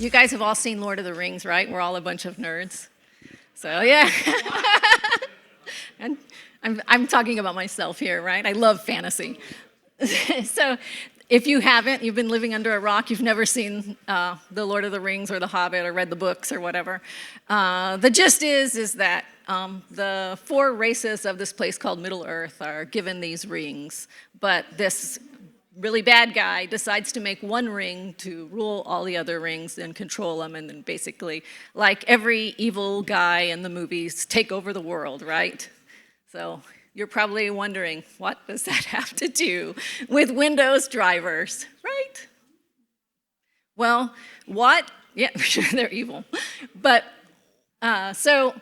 You guys have all seen Lord of the Rings, right? We're all a bunch of nerds. So yeah. And I'm talking about myself here, right? I love fantasy. So if you haven't, you've been living under a rock, you've never seen The Lord of the Rings or The Hobbit or read the books or whatever. The gist is that the 4 races of this place called Middle-earth are given these rings, but this really bad guy decides to make one ring to rule all the other rings and control them, and then basically, like every evil guy in the movies, take over the world, right? So you're probably wondering, what does that have to do with Windows drivers, right? Well, yeah, they're evil. But, so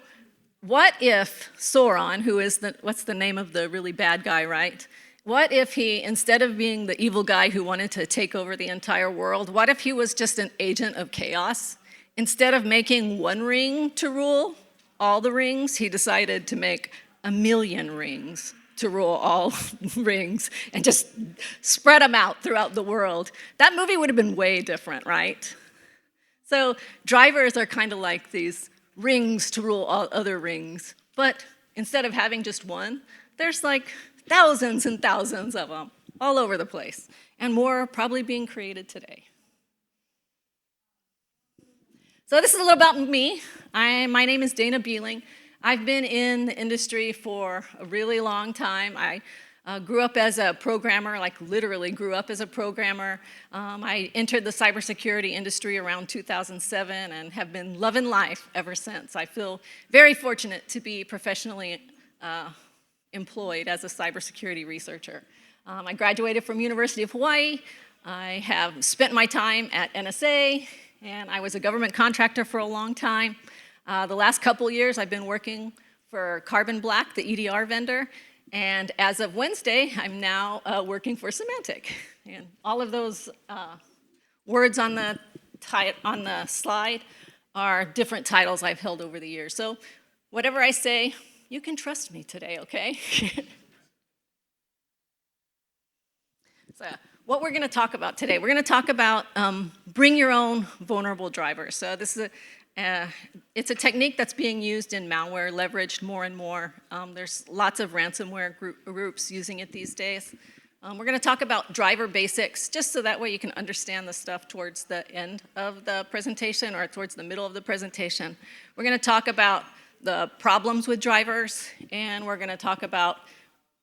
what if Sauron, who is what's the name of the really bad guy, right? What if he, instead of being the evil guy who wanted to take over the entire world, what if he was just an agent of chaos? Instead of making one ring to rule all the rings, he decided to make 1,000,000 rings to rule all rings and just spread them out throughout the world. That movie would have been way different, right? So drivers are kind of like these rings to rule all other rings, but instead of having just one, there's like thousands and thousands of them all over the place, and more probably being created today. So this is a little about me. My name is Dana Behling. I've been in the industry for a really long time. I grew up as a programmer, like literally grew up as a programmer. I entered the cybersecurity industry around 2007 and have been loving life ever since. I feel very fortunate to be professionally employed as a cybersecurity researcher. I graduated from University of Hawaii. I have spent my time at NSA, and I was a government contractor for a long time. The last couple years, I've been working for Carbon Black, the EDR vendor, and as of Wednesday, I'm now working for Symantec. And all of those words on the slide are different titles I've held over the years. So whatever I say, you can trust me today, okay? So what we're going to talk about today, we're going to talk about bring your own vulnerable drivers. So this is it's a technique that's being used in malware, leveraged more and more. There's lots of ransomware groups using it these days. We're going to talk about driver basics, just so that way you can understand the stuff towards the end of the presentation or towards the middle of the presentation. We're going to talk about the problems with drivers, and we're going to talk about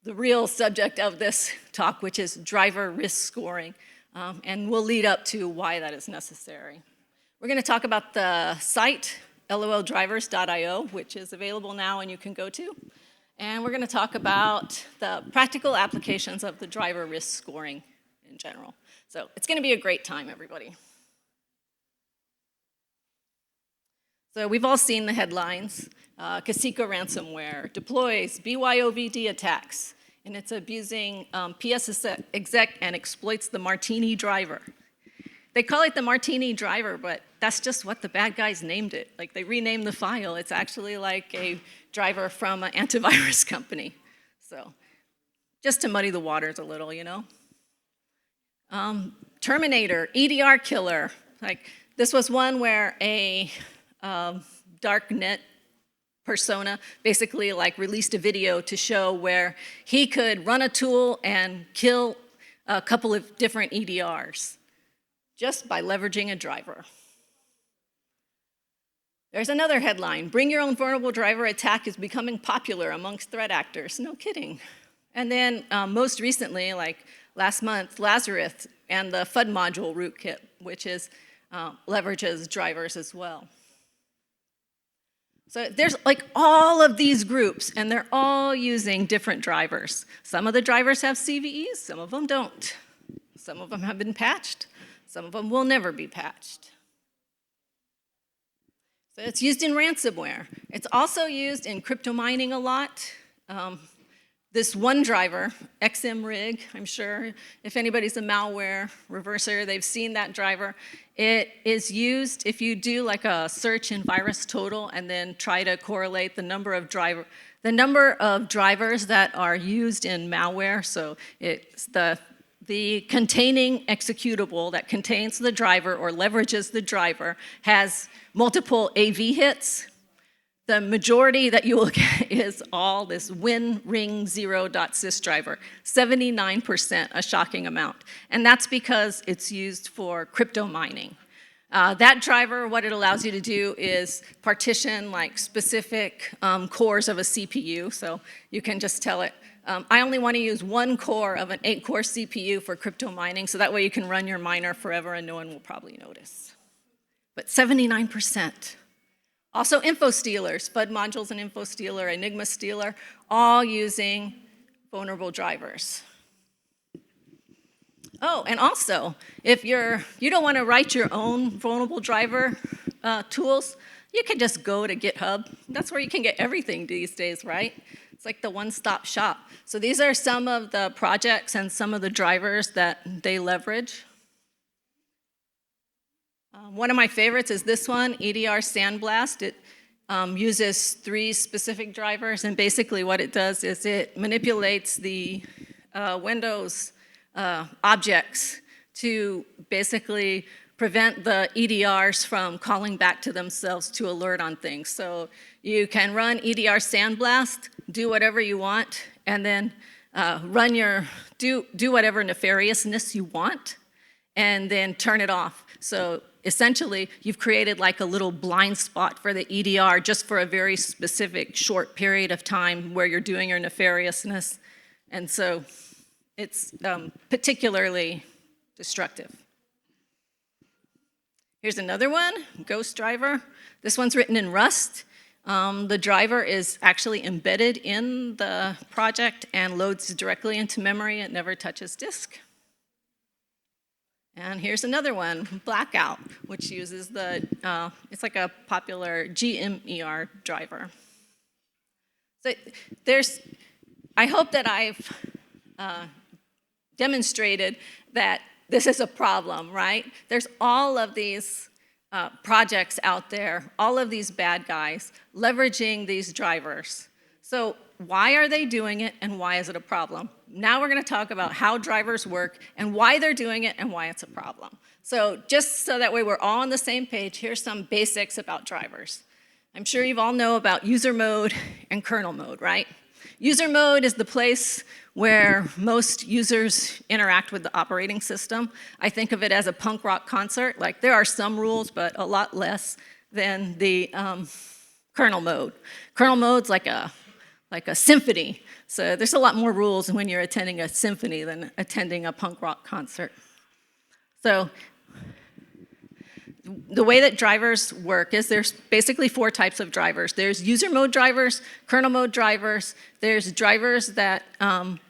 the real subject of this talk, which is driver risk scoring, and we'll lead up to why that is necessary. We're going to talk about the site, loldrivers.io, which is available now and you can go to. And we're going to talk about the practical applications of the driver risk scoring in general. So it's going to be a great time, everybody. So we've all seen the headlines. Kasika ransomware deploys BYOVD attacks, and it's abusing PS exec and exploits the Martini driver. They call it the Martini driver, but that's just what the bad guys named it. Like, they renamed the file. It's actually like a driver from an antivirus company. So just to muddy the waters a little, you know. Terminator, EDR killer. Like, this was one where a dark net persona basically like released a video to show where he could run a tool and kill a couple of different EDRs just by leveraging a driver. There's another headline, bring your own vulnerable driver attack is becoming popular amongst threat actors. No kidding. And then most recently, like last month, Lazarus and the FUD module rootkit, which is leverages drivers as well. So there's like all of these groups, and they're all using different drivers. Some of the drivers have CVEs, some of them don't. Some of them have been patched, some of them will never be patched. So it's used in ransomware. It's also used in crypto mining a lot. This one driver, XMRig, I'm sure if anybody's a malware reverser, they've seen that driver. It is used if you do like a search in VirusTotal and then try to correlate the number of drivers that are used in malware. So it's the the containing executable that contains the driver or leverages the driver has multiple AV hits. The majority that you will get is all this win Ring0.sys driver, 79%, a shocking amount. And that's because it's used for crypto mining. That driver, what it allows you to do is partition like specific cores of a CPU. So you can just tell it, I only want to use one core of an 8-core CPU for crypto mining, so that way you can run your miner forever and no one will probably notice. But 79%. Also info stealers, FUD modules and info stealer, Enigma stealer, all using vulnerable drivers. Oh, and also, if you don't want to write your own vulnerable driver tools, you can just go to GitHub. That's where you can get everything these days, right? It's like the one-stop shop. So these are some of the projects and some of the drivers that they leverage. One of my favorites is this one, EDR Sandblast. It uses 3 specific drivers, and basically what it does is it manipulates the Windows objects to basically prevent the EDRs from calling back to themselves to alert on things. So you can run EDR Sandblast, do whatever you want, and then do whatever nefariousness you want, and then turn it off. So essentially, you've created like a little blind spot for the EDR just for a very specific short period of time where you're doing your nefariousness. And so it's particularly destructive. Here's another one, Ghost Driver. This one's written in Rust. The driver is actually embedded in the project and loads directly into memory. It never touches disk. And here's another one, Blackout, which uses it's like a popular GMER driver. So I hope that I've demonstrated that this is a problem, right? There's all of these projects out there, all of these bad guys leveraging these drivers. So why are they doing it and why is it a problem? Now we're going to talk about how drivers work and why they're doing it and why it's a problem. So just so that way we're all on the same page, here's some basics about drivers. I'm sure you all know about user mode and kernel mode, right? User mode is the place where most users interact with the operating system. I think of it as a punk rock concert. Like there are some rules, but a lot less than the kernel mode. Kernel mode's like a symphony. So there's a lot more rules when you're attending a symphony than attending a punk rock concert. So the way that drivers work is there's basically 4 types of drivers. There's user mode drivers, kernel mode drivers, there's drivers that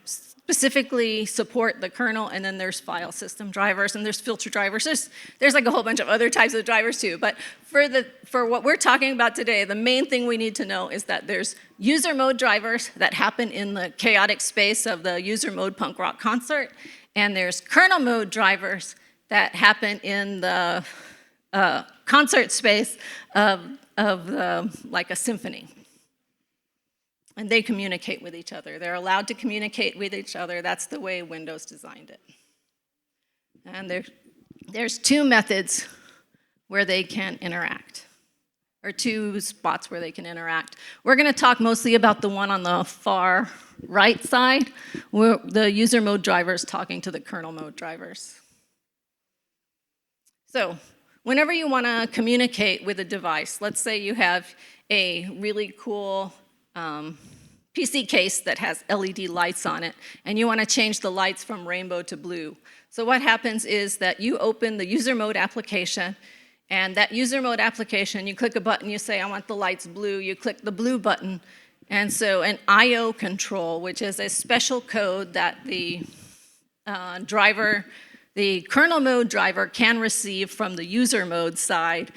specifically support the kernel, and then there's file system drivers, and there's filter drivers. There's like a whole bunch of other types of drivers too, but for what we're talking about today, the main thing we need to know is that there's user mode drivers that happen in the chaotic space of the user mode punk rock concert, and there's kernel mode drivers that happen in the concert space of like a symphony. And they communicate with each other. They're allowed to communicate with each other. That's the way Windows designed it. And there's 2 methods where they can interact, or 2 spots where they can interact. We're going to talk mostly about the one on the far right side, where the user mode drivers talking to the kernel mode drivers. So whenever you want to communicate with a device, let's say you have a really cool PC case that has LED lights on it, and you want to change the lights from rainbow to blue. So what happens is that you open the user mode application, and that user mode application, you click a button, you say, I want the lights blue, you click the blue button, and so an I/O control, which is a special code that the kernel mode driver can receive from the user mode side,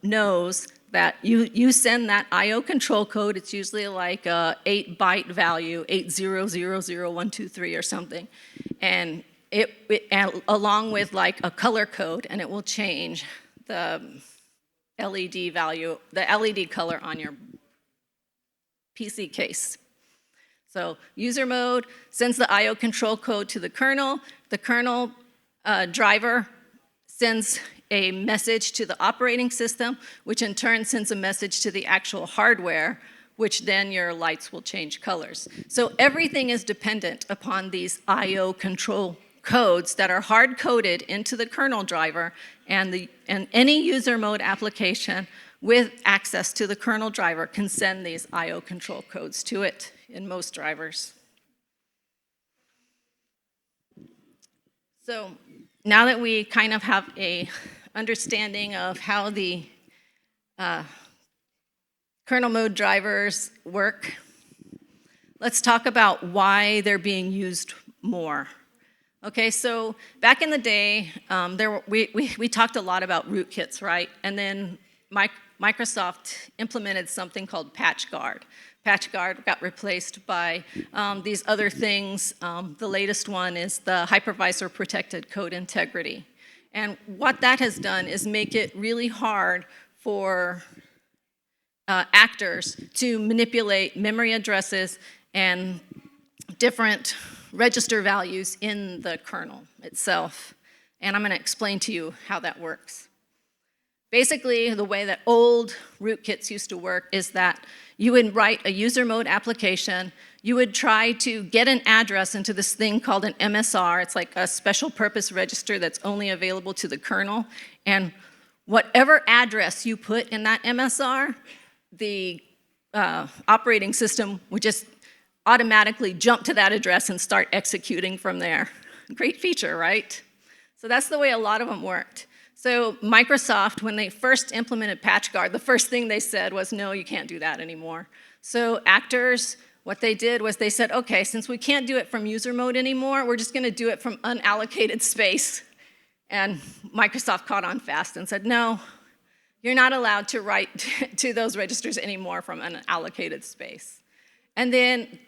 knows that you send that I/O control code. It's usually like a 8-byte value, 8000123 or something, and and along with like a color code, and it will change the LED value, the LED color on your PC case. So user mode sends the I/O control code to the kernel driver sends a message to the operating system, which in turn sends a message to the actual hardware, which then your lights will change colors. So everything is dependent upon these I/O control codes that are hard-coded into the kernel driver, and any user mode application with access to the kernel driver can send these I/O control codes to it in most drivers. So now that we kind of have a understanding of how the kernel mode drivers work, let's talk about why they're being used more. Okay, so back in the day, we talked a lot about rootkits, right? And then Microsoft implemented something called PatchGuard. PatchGuard got replaced by these other things. The latest one is the hypervisor protected code integrity. And what that has done is make it really hard for actors to manipulate memory addresses and different register values in the kernel itself. And I'm going to explain to you how that works. Basically, the way that old rootkits used to work is that you would write a user mode application, you would try to get an address into this thing called an MSR. It's like a special purpose register that's only available to the kernel. And whatever address you put in that MSR, the operating system would just automatically jump to that address and start executing from there. Great feature, right? So that's the way a lot of them worked. So Microsoft, when they first implemented PatchGuard, the first thing they said was, no, you can't do that anymore. So actors, what they did was they said, okay, since we can't do it from user mode anymore, we're just going to do it from unallocated space. And Microsoft caught on fast and said, no, you're not allowed to write to those registers anymore from unallocated space. And then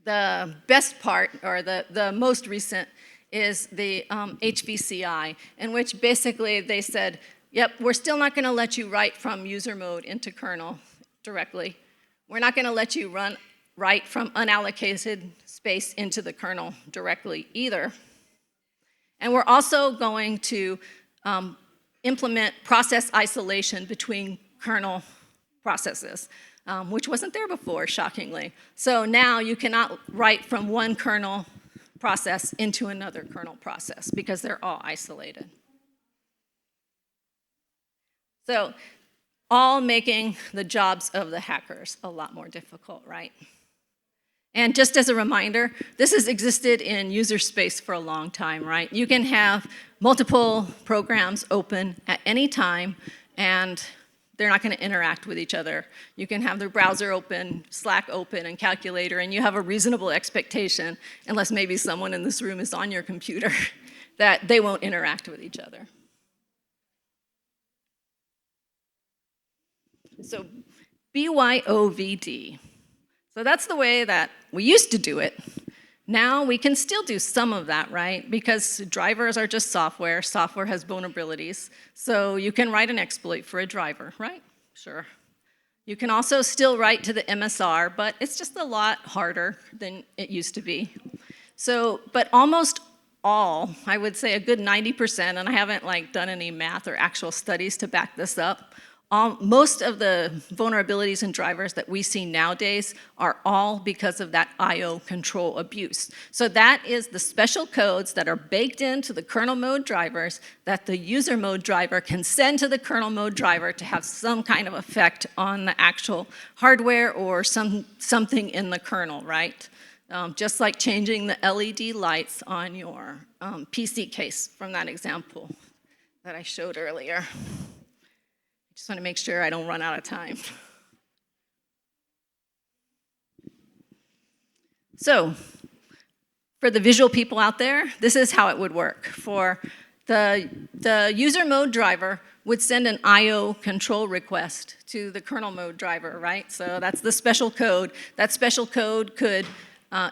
the best part, or the most recent, is the HVCI, in which basically they said, yep, we're still not going to let you write from user mode into kernel directly. We're not going to let you write from unallocated space into the kernel directly either. And we're also going to implement process isolation between kernel processes, which wasn't there before, shockingly. So now you cannot write from one kernel process into another kernel process because they're all isolated. So all making the jobs of the hackers a lot more difficult, right? And just as a reminder, this has existed in user space for a long time, right? You can have multiple programs open at any time, and they're not going to interact with each other. You can have their browser open, Slack open, and calculator, and you have a reasonable expectation, unless maybe someone in this room is on your computer, that they won't interact with each other. So BYOVD. So that's the way that we used to do it. Now we can still do some of that, right? Because drivers are just software. Software has vulnerabilities. So you can write an exploit for a driver, right? Sure. You can also still write to the MSR, but it's just a lot harder than it used to be. So, but almost all, I would say a good 90%, and I haven't done any math or actual studies to back this up, most of the vulnerabilities in drivers that we see nowadays are all because of that I/O control abuse. So that is the special codes that are baked into the kernel mode drivers that the user mode driver can send to the kernel mode driver to have some kind of effect on the actual hardware or something in the kernel, right? Just like changing the LED lights on your PC case from that example that I showed earlier. Just want to make sure I don't run out of time. So, for the visual people out there, this is how it would work. For the user mode driver would send an I/O control request to the kernel mode driver, right? So that's the special code. That special code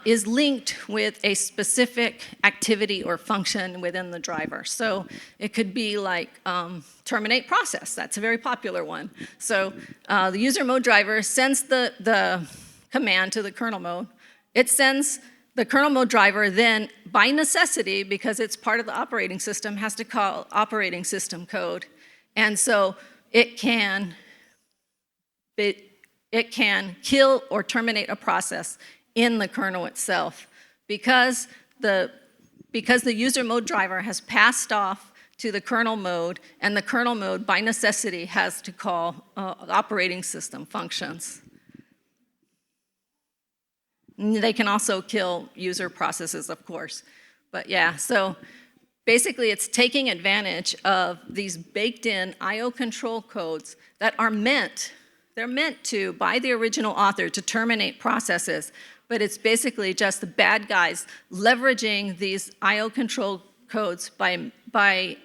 is linked with a specific activity or function within the driver. So it could be like terminate process. That's a very popular one. So the user mode driver sends the command to the kernel mode, it sends the kernel mode driver then, by necessity, because it's part of the operating system, has to call operating system code. And so it can kill or terminate a process in the kernel itself. Because the user mode driver has passed off to the kernel mode, and the kernel mode, by necessity, has to call operating system functions. They can also kill user processes, of course. But yeah, so basically it's taking advantage of these baked-in I/O control codes that are they're meant to, by the original author, to terminate processes. But it's basically just the bad guys leveraging these I/O control codes by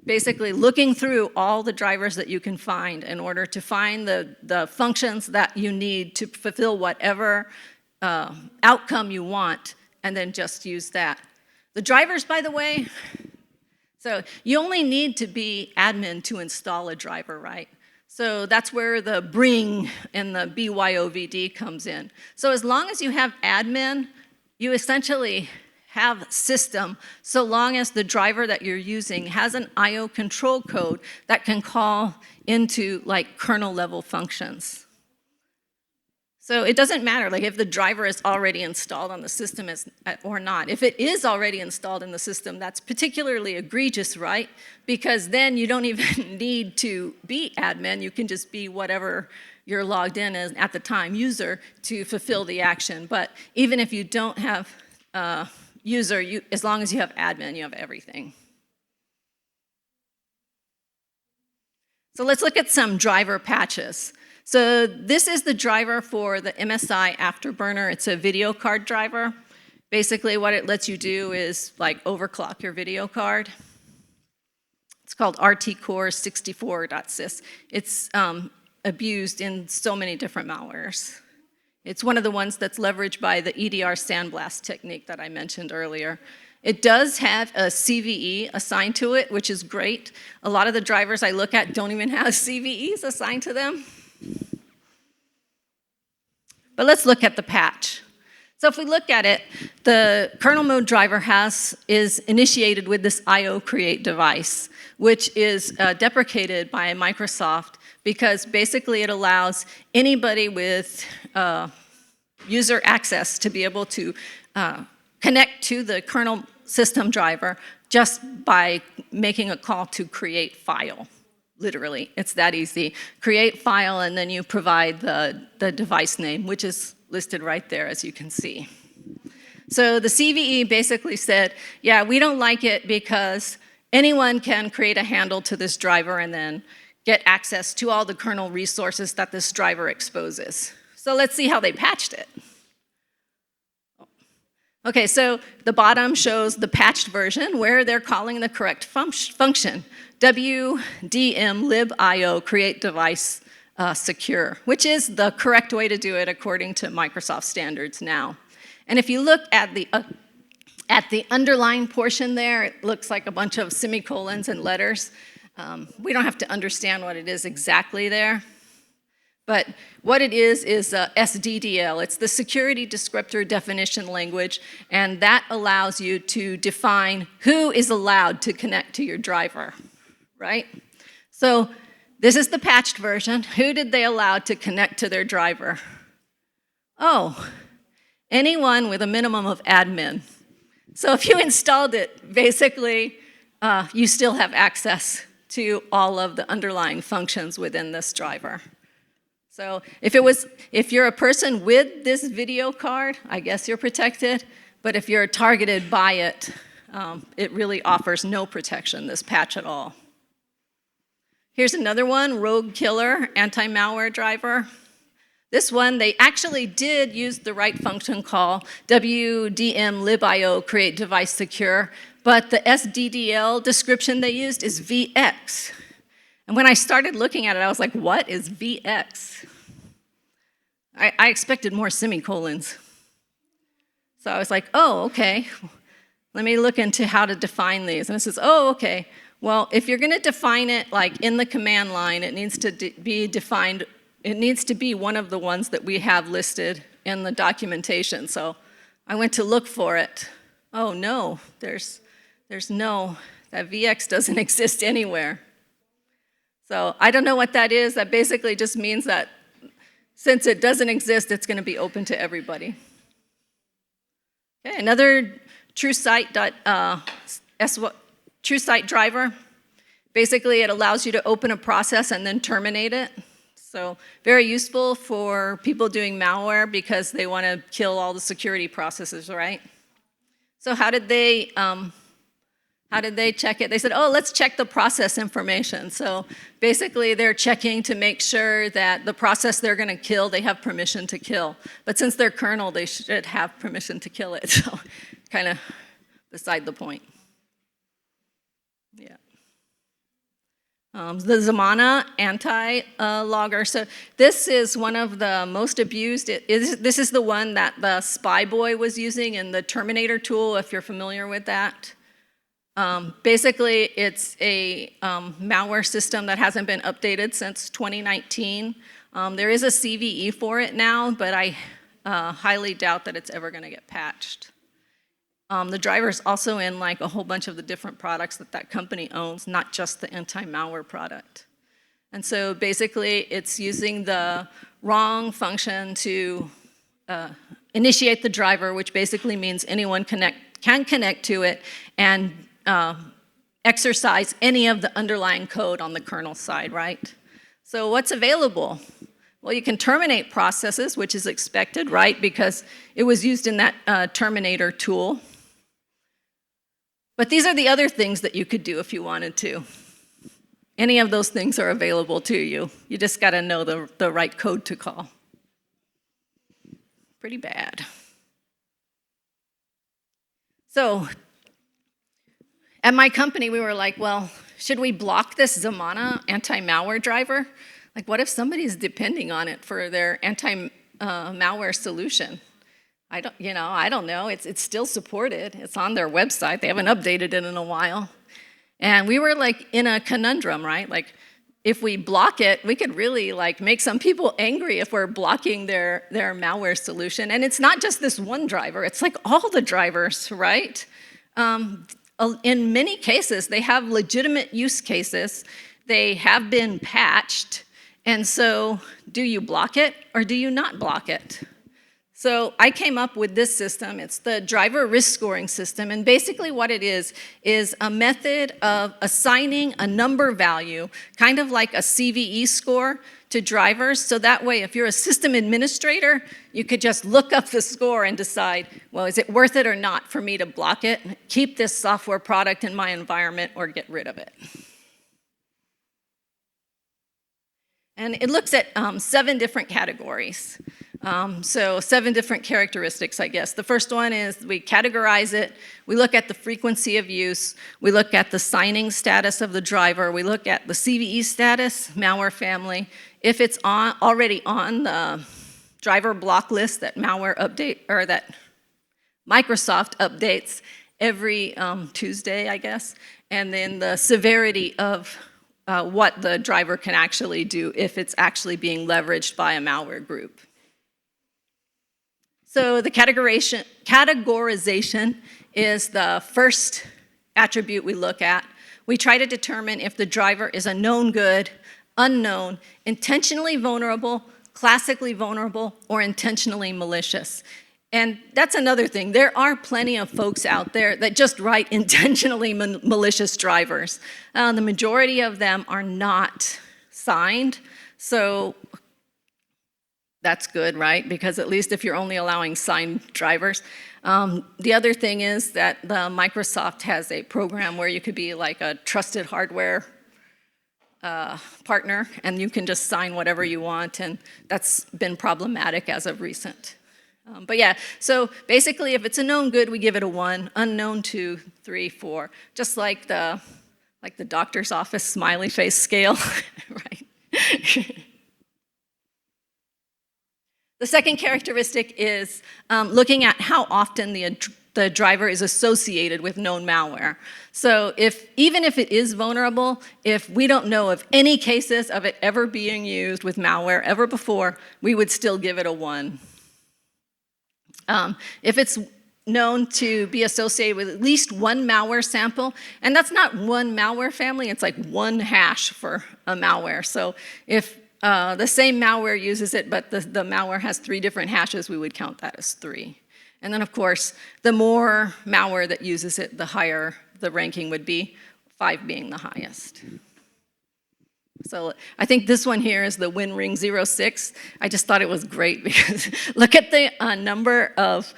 basically looking through all the drivers that you can find in order to find the functions that you need to fulfill whatever outcome you want, and then just use that. The drivers, by the way, so you only need to be admin to install a driver, right? So that's where the bring and the BYOVD comes in. So as long as you have admin, you essentially have system, so long as the driver that you're using has an I/O control code that can call into like kernel level functions. So it doesn't matter like if the driver is already installed on the system or not. If it is already installed in the system, that's particularly egregious, right? Because then you don't even need to be admin. You can just be whatever you're logged in as at the time, user, to fulfill the action. But even if you don't have user, as long as you have admin, you have everything. So let's look at some driver patches. So this is the driver for the MSI Afterburner. It's a video card driver. Basically what it lets you do is like overclock your video card. It's called RTCore64.sys. It's abused in so many different malwares. It's one of the ones that's leveraged by the EDR sandblast technique that I mentioned earlier. It does have a CVE assigned to it, which is great. A lot of the drivers I look at don't even have CVEs assigned to them. But let's look at the patch. So if we look at it, the kernel mode driver is initiated with this IO create device, which is deprecated by Microsoft because basically it allows anybody with user access to be able to connect to the kernel system driver just by making a call to create file. Literally, it's that easy. Create file, and then you provide the device name, which is listed right there, as you can see. So the CVE basically said, yeah, we don't like it because anyone can create a handle to this driver and then get access to all the kernel resources that this driver exposes. So let's see how they patched it. Okay, so the bottom shows the patched version where they're calling the correct function, wdmlibio create device secure, which is the correct way to do it according to Microsoft standards now. And if you look at the underlying portion there, it looks like a bunch of semicolons and letters. We don't have to understand what it is exactly there. But what it is SDDL. It's the Security Descriptor Definition Language, and that allows you to define who is allowed to connect to your driver, right? So this is the patched version. Who did they allow to connect to their driver? Oh, anyone with a minimum of admin. So if you installed it, basically, you still have access to all of the underlying functions within this driver. So if you're a person with this video card, I guess you're protected. But if you're targeted by it, it really offers no protection, this patch at all. Here's another one, Rogue Killer anti-malware driver. This one, they actually did use the right function call, wdmlibio create device secure, but the SDDL description they used is VX. And when I started looking at it, I was like, what is VX? I expected more semicolons. So I was like, oh, okay. Let me look into how to define these. And it says, oh, okay. Well, if you're going to define it like in the command line, it needs to be defined. It needs to be one of the ones that we have listed in the documentation. So I went to look for it. Oh no, there's no, that VX doesn't exist anywhere. So I don't know what that is. That basically just means that since it doesn't exist, it's going to be open to everybody. Okay, another TrueSight driver. Basically, it allows you to open a process and then terminate it. So very useful for people doing malware because they want to kill all the security processes, right? So how did they check it? They said, oh, let's check the process information. So basically, they're checking to make sure that the process they're going to kill, they have permission to kill. But since they're kernel, they should have permission to kill it. So kind of beside the point. Yeah. The Zamana anti-logger. So this is one of the most abused. This is the one that the spy boy was using in the Terminator tool, if you're familiar with that. Basically, it's a malware system that hasn't been updated since 2019. There is a CVE for it now, but I highly doubt that it's ever going to get patched. The driver is also in like a whole bunch of the different products that company owns, not just the anti-malware product. And so basically, it's using the wrong function to initiate the driver, which basically means anyone can connect to it and exercise any of the underlying code on the kernel side, right? So what's available? Well, you can terminate processes, which is expected, right? Because it was used in that Terminator tool. But these are the other things that you could do if you wanted to. Any of those things are available to you. You just got to know the right code to call. Pretty bad. So at my company, we were like, well, should we block this Zamana anti-malware driver? Like, what if somebody's depending on it for their anti-malware solution? I don't know. It's still supported. It's on their website. They haven't updated it in a while. And we were like in a conundrum, right? Like, if we block it, we could really like make some people angry if we're blocking their malware solution. And it's not just this one driver. It's like all the drivers, right? In many cases, they have legitimate use cases. They have been patched. And so do you block it or do you not block it? So I came up with this system. It's the driver risk scoring system. And basically what it is a method of assigning a number value, kind of like a CVE score, to drivers. So that way, if you're a system administrator, you could just look up the score and decide, well, is it worth it or not for me to block it, keep this software product in my environment, or get rid of it? And it looks at 7 different categories. So 7 different characteristics, I guess. The first one is we categorize it. We look at the frequency of use. We look at the signing status of the driver. We look at the CVE status, malware family. If it's already on the driver block list that that Microsoft updates every Tuesday, I guess. And then the severity of what the driver can actually do if it's actually being leveraged by a malware group. So the categorization is the first attribute we look at. We try to determine if the driver is a known good, unknown, intentionally vulnerable, classically vulnerable, or intentionally malicious. And that's another thing. There are plenty of folks out there that just write intentionally malicious drivers. The majority of them are not signed. So that's good, right? Because at least if you're only allowing signed drivers. The other thing is that Microsoft has a program where you could be like a trusted hardware partner, and you can just sign whatever you want, and that's been problematic as of recent. But yeah, so basically if it's a known good, we give it a 1, unknown 2, 3, 4, just like the doctor's office smiley face scale, right? The second characteristic is looking at how often the driver is associated with known malware. So even if it is vulnerable, if we don't know of any cases of it ever being used with malware ever before, we would still give it a 1. If it's known to be associated with at least one malware sample, and that's not one malware family, it's like one hash for a malware. So if the same malware uses it, but the malware has 3 different hashes, we would count that as 3. And then of course, the more malware that uses it, the higher the ranking would be, 5 being the highest. So I think this one here is the Ring0. I just thought it was great because look at the number of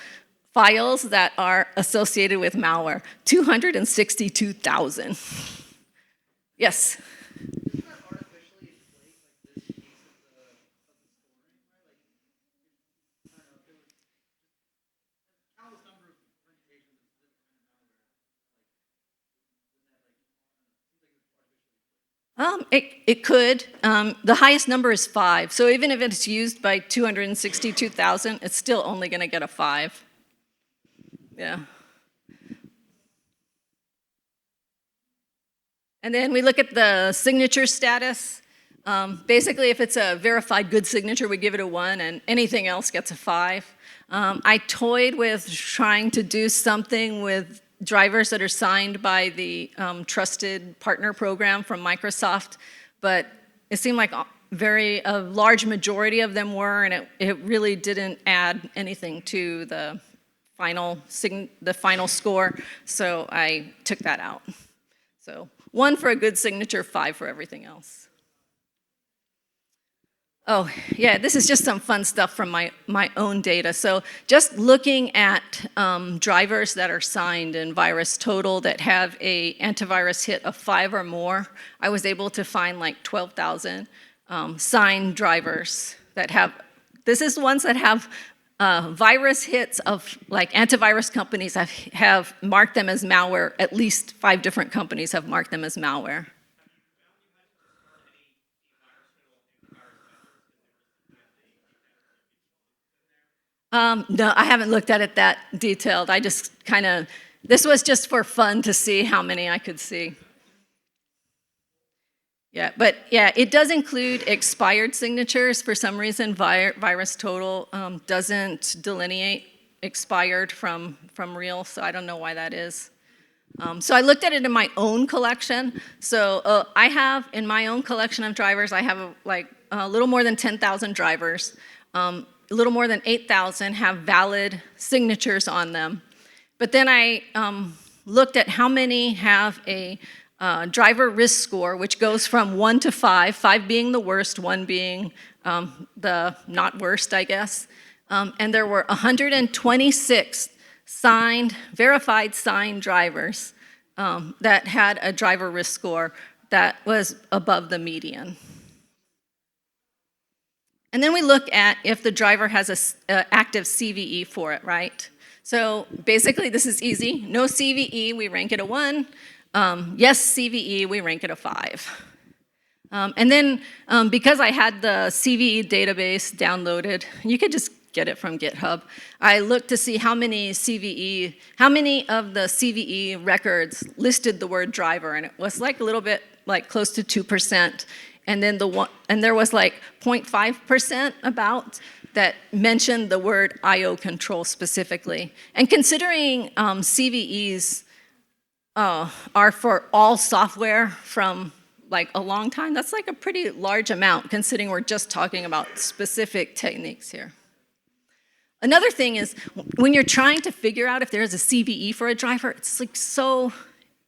files that are associated with malware, 262,000. Yes? It could. The highest number is 5. So even if it's used by 262,000, it's still only going to get a 5. Yeah. And then we look at the signature status. Basically, if it's a verified good signature, we give it a 1, and anything else gets a 5. I toyed with trying to do something with drivers that are signed by the Trusted Partner Program from Microsoft, but it seemed like a large majority of them were, and it really didn't add anything to the final score, so I took that out. So 1 for a good signature, 5 for everything else. Oh, yeah, this is just some fun stuff from my own data. So just looking at drivers that are signed in VirusTotal that have a antivirus hit of 5 or more, I was able to find like 12,000 signed drivers that have, this is ones that have virus hits of, like antivirus companies have marked them as malware. At least 5 different companies have marked them as malware. No, I haven't looked at it that detailed. I just this was just for fun to see how many I could see. Yeah, but yeah, it does include expired signatures. For some reason, VirusTotal doesn't delineate expired from real, so I don't know why that is. So I looked at it in my own collection. So I have, in my own collection of drivers, I have a little more than 10,000 drivers. A little more than 8,000 have valid signatures on them. But then I looked at how many have a driver risk score, which goes from 1 to 5, 5 being the worst, 1 being the not worst, I guess. And there were 126 verified signed drivers that had a driver risk score that was above the median. And then we look at if the driver has an active CVE for it, right? So basically, this is easy. No CVE, we rank it a 1. Yes, CVE, we rank it a 5. And then because I had the CVE database downloaded, you could just get it from GitHub, I looked to see how many of the CVE records listed the word driver, and it was like a little bit, like close to 2%. And then there was like 0.5% about that mentioned the word IO control specifically. And considering CVEs are for all software from like a long time, that's like a pretty large amount considering we're just talking about specific techniques here. Another thing is when you're trying to figure out if there is a CVE for a driver, it's like so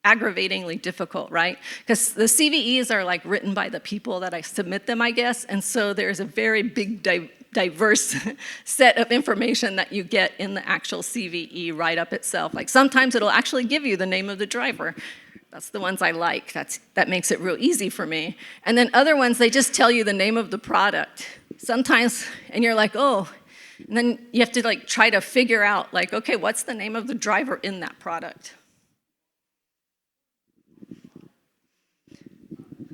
aggravatingly difficult, right? Because the CVEs are like written by the people that I submit them, I guess, and so there's a very big diverse set of information that you get in the actual CVE write-up itself. Like sometimes it'll actually give you the name of the driver. That's the ones I like. That makes it real easy for me. And then other ones, they just tell you the name of the product. Sometimes, and you're like, oh, and then you have to like try to figure out like, okay, what's the name of the driver in that product?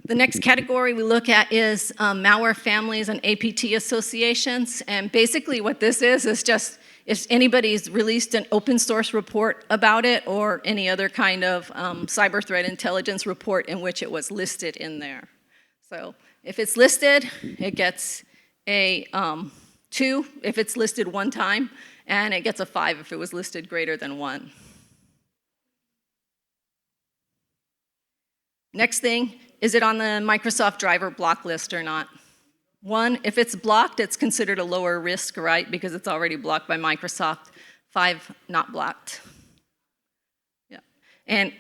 The next category we look at is malware families and APT associations. And basically what this is just if anybody's released an open source report about it or any other kind of cyber threat intelligence report in which it was listed in there. So if it's listed, it gets a 2 if it's listed one time, and it gets a 5 if it was listed greater than 1. Next thing, is it on the Microsoft driver block list or not? 1, if it's blocked, it's considered a lower risk, right? Because it's already blocked by Microsoft. 5, not blocked. Yeah. And,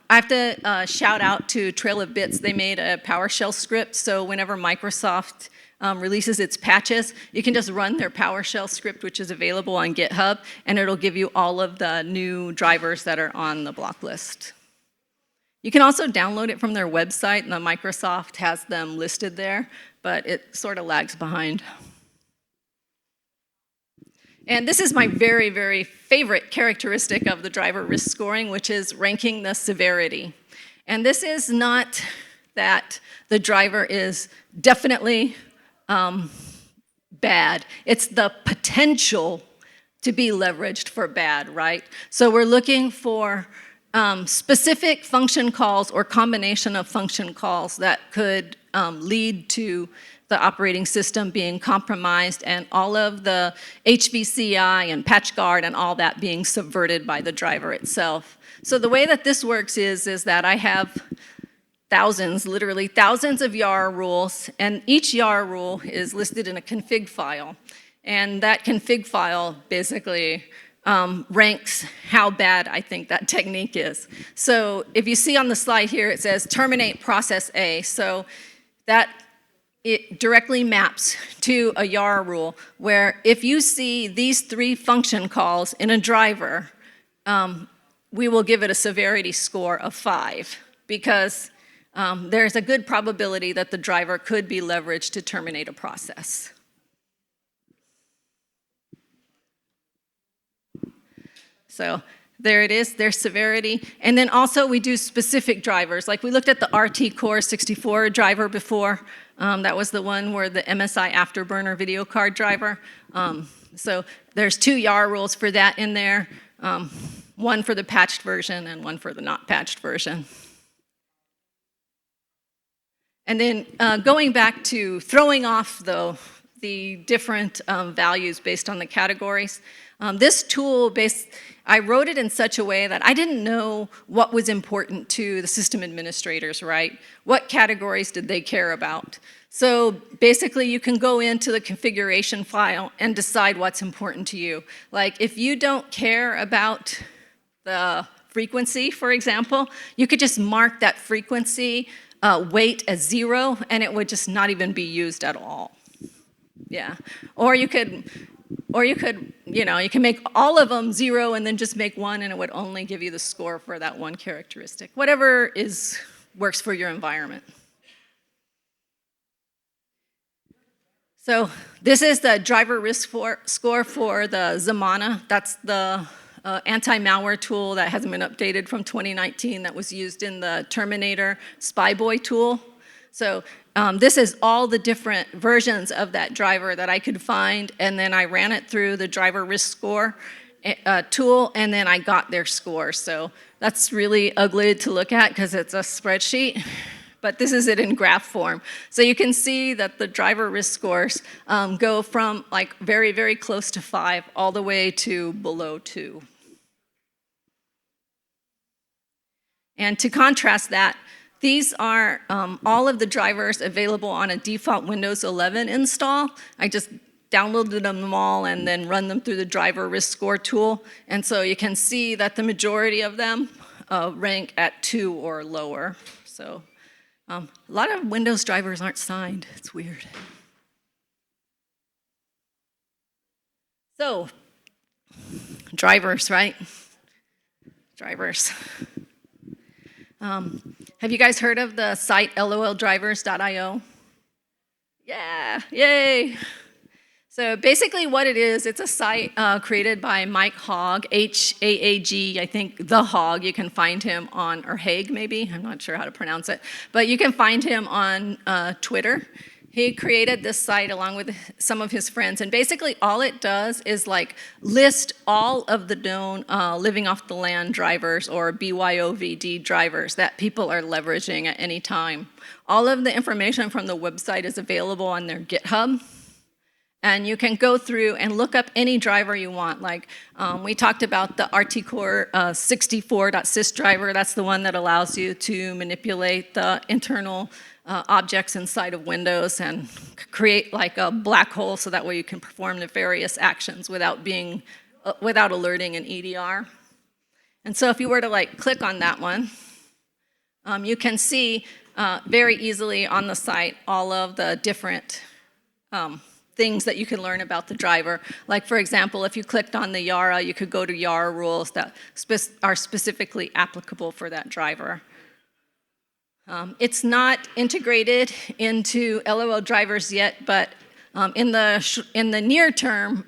I have to shout out to Trail of Bits. They made a PowerShell script, so whenever Microsoft releases its patches, you can just run their PowerShell script, which is available on GitHub, and it'll give you all of the new drivers that are on the block list. You can also download it from their website, and Microsoft has them listed there, but it sort of lags behind. And this is my very, very favorite characteristic of the driver risk scoring, which is ranking the severity. And this is not that the driver is definitely bad. It's the potential to be leveraged for bad, right? So we're looking for specific function calls or combination of function calls that could lead to the operating system being compromised and all of the HVCI and patch guard and all that being subverted by the driver itself. So the way that this works is that I have thousands, literally thousands of YAR rules, and each YAR rule is listed in a config file. And that config file basically ranks how bad I think that technique is. So if you see on the slide here, it says terminate process A. So that it directly maps to a YAR rule where if you see these 3 function calls in a driver, we will give it a severity score of 5 because there's a good probability that the driver could be leveraged to terminate a process. So there it is, there's severity. And then also we do specific drivers. Like we looked at the RT Core 64 driver before. That was the one where the MSI Afterburner video card driver. So there's 2 YAR rules for that in there. One for the patched version and one for the not patched version. And then going back to throwing off, though, the different values based on the categories. This tool, I wrote it in such a way that I didn't know what was important to the system administrators, right? What categories did they care about? So basically, you can go into the configuration file and decide what's important to you. Like if you don't care about the frequency, for example, you could just mark that frequency weight as 0, and it would just not even be used at all. Yeah, or you can make all of them 0 and then just make 1, and it would only give you the score for that one characteristic. Whatever works for your environment. So this is the driver risk score for the Zamana. That's the anti-malware tool that hasn't been updated from 2019 that was used in the Terminator Spyboy tool. So this is all the different versions of that driver that I could find, and then I ran it through the driver risk score tool, and then I got their score. So that's really ugly to look at because it's a spreadsheet, but this is it in graph form. So you can see that the driver risk scores go from like very, very close to 5 all the way to below 2. And to contrast that, these are all of the drivers available on a default Windows 11 install. I just downloaded them all and then run them through the driver risk score tool. And so you can see that the majority of them rank at 2 or lower. So a lot of Windows drivers aren't signed. It's weird. So drivers, right? Drivers. Have you guys heard of the site loldrivers.io? Yeah, yay. So basically what it is, it's a site created by Mike Haag, H-A-A-G, I think, the Haag. You can find him on, or Haag maybe, I'm not sure how to pronounce it. But you can find him on Twitter. He created this site along with some of his friends, and basically all it does is like list all of the known living off the land drivers or BYOVD drivers that people are leveraging at any time. All of the information from the website is available on their GitHub. And you can go through and look up any driver you want. Like we talked about the RT-Core 64.sys driver. That's the one that allows you to manipulate the internal objects inside of Windows and create like a black hole so that way you can perform nefarious actions without alerting an EDR. And so if you were to like click on that one, you can see very easily on the site all of the different things that you can learn about the driver. Like for example, if you clicked on the Yara, you could go to Yara rules that are specifically applicable for that driver. It's not integrated into LOL drivers yet, but in the near term,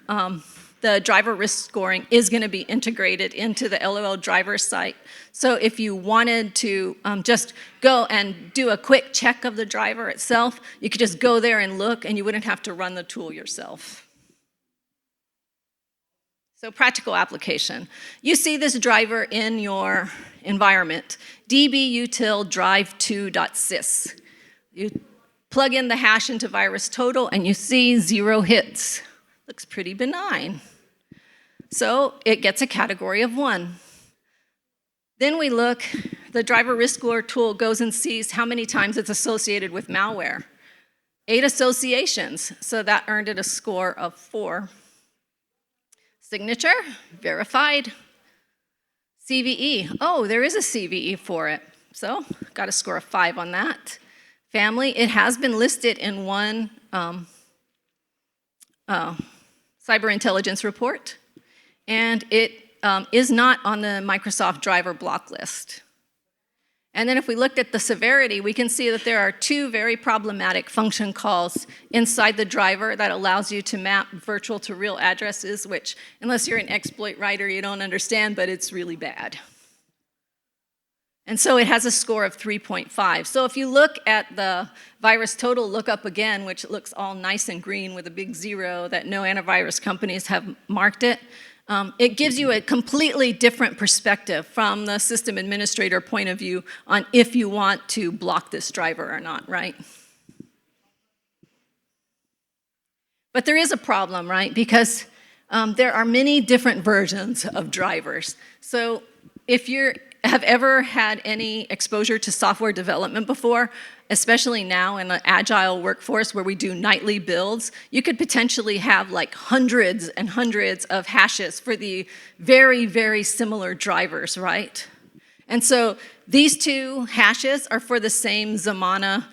the driver risk scoring is going to be integrated into the LOL driver site. So if you wanted to just go and do a quick check of the driver itself, you could just go there and look, and you wouldn't have to run the tool yourself. So practical application. You see this driver in your environment, dbutil drive2.sys. You plug in the hash into VirusTotal, and you see 0 hits. Looks pretty benign. So it gets a category of 1. Then we look, the driver risk score tool goes and sees how many times it's associated with malware. 8 associations, so that earned it a score of 4. Signature, verified. CVE, oh, there is a CVE for it. So got a score of 5 on that. Family, it has been listed in one cyber intelligence report, and it is not on the Microsoft driver block list. And then if we looked at the severity, we can see that there are 2 very problematic function calls inside the driver that allows you to map virtual to real addresses, which, unless you're an exploit writer, you don't understand, but it's really bad. And so it has a score of 3.5. So if you look at the VirusTotal lookup again, which looks all nice and green with a big 0 that no antivirus companies have marked it, it gives you a completely different perspective from the system administrator point of view on if you want to block this driver or not, right? But there is a problem, right? Because there are many different versions of drivers. So if you have ever had any exposure to software development before, especially now in an agile workforce where we do nightly builds, you could potentially have like hundreds and hundreds of hashes for the very, very similar drivers, right? And so these 2 hashes are for the same Zamana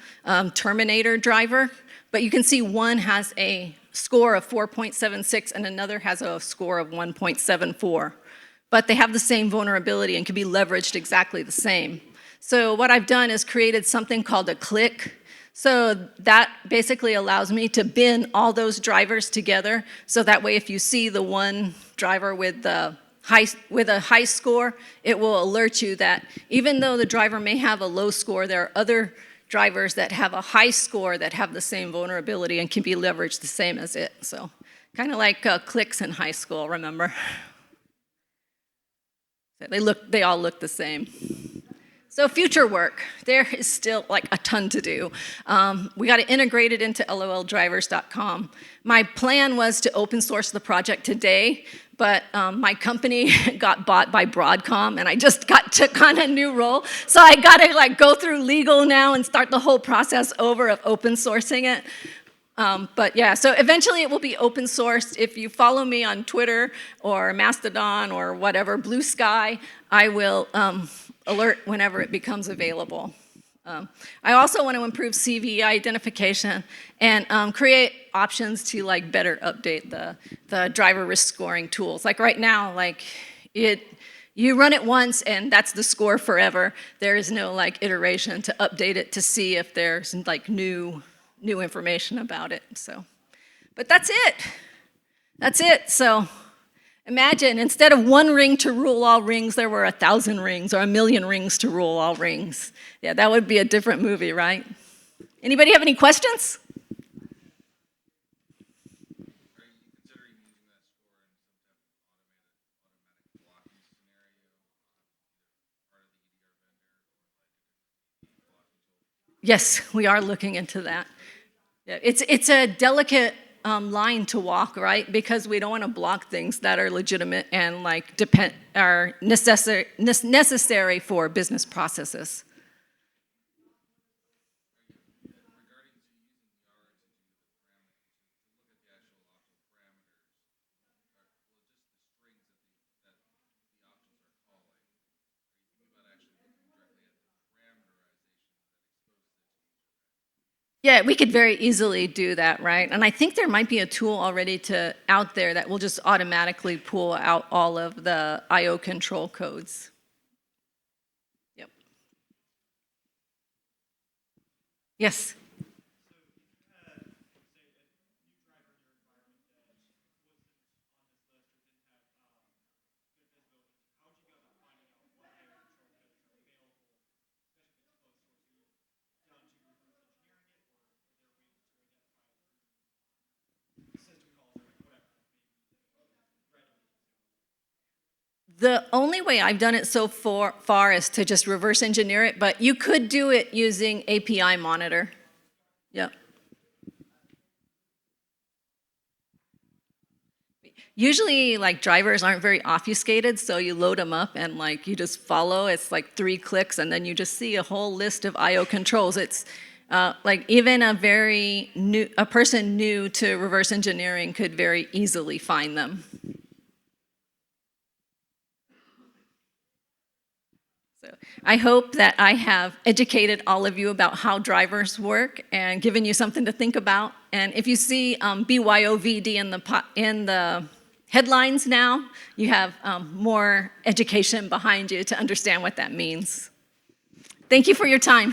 Terminator driver, but you can see one has a score of 4.76 and another has a score of 1.74. But they have the same vulnerability and can be leveraged exactly the same. So what I've done is created something called a click. So that basically allows me to bin all those drivers together. So that way if you see the one driver with a high score, it will alert you that even though the driver may have a low score, there are other drivers that have a high score that have the same vulnerability and can be leveraged the same as it. So kind of like clicks in high school, remember? They all look the same. So future work, there is still like a ton to do. We got to integrate it into loldrivers.com. My plan was to open source the project today, but my company got bought by Broadcom, and I just took on a new role. So I got to like go through legal now and start the whole process over of open sourcing it. But yeah, so eventually it will be open sourced. If you follow me on Twitter or Mastodon or whatever, Blue Sky, I will alert whenever it becomes available. I also want to improve CVE identification and create options to like better update the driver risk scoring tools. Like right now, like you run it once and that's the score forever. There is no like iteration to update it to see if there's like new information about it. So, but that's it. That's it. So imagine instead of 1 ring to rule all rings, there were 1,000 rings or 1,000,000 rings to rule all rings. Yeah, that would be a different movie, right? Anybody have any questions? Yes, we are looking into that. Yeah, it's a delicate line to walk, right? Because we don't want to block things that are legitimate and like are necessary for business processes. Yeah, we could very easily do that, right? And I think there might be a tool already out there that will just automatically pull out all of the I/O control codes. Yep. Yes. The only way I've done it so far is to just reverse engineer it, but you could do it using API monitor. Yep. Usually, like, drivers aren't very obfuscated, so you load them up and like you just follow. It's like 3 clicks, and then you just see a whole list of I/O controls. It's like even a person new to reverse engineering could very easily find them. So I hope that I have educated all of you about how drivers work and given you something to think about. And if you see BYOVD in the headlines now, you have more education behind you to understand what that means. Thank you for your time.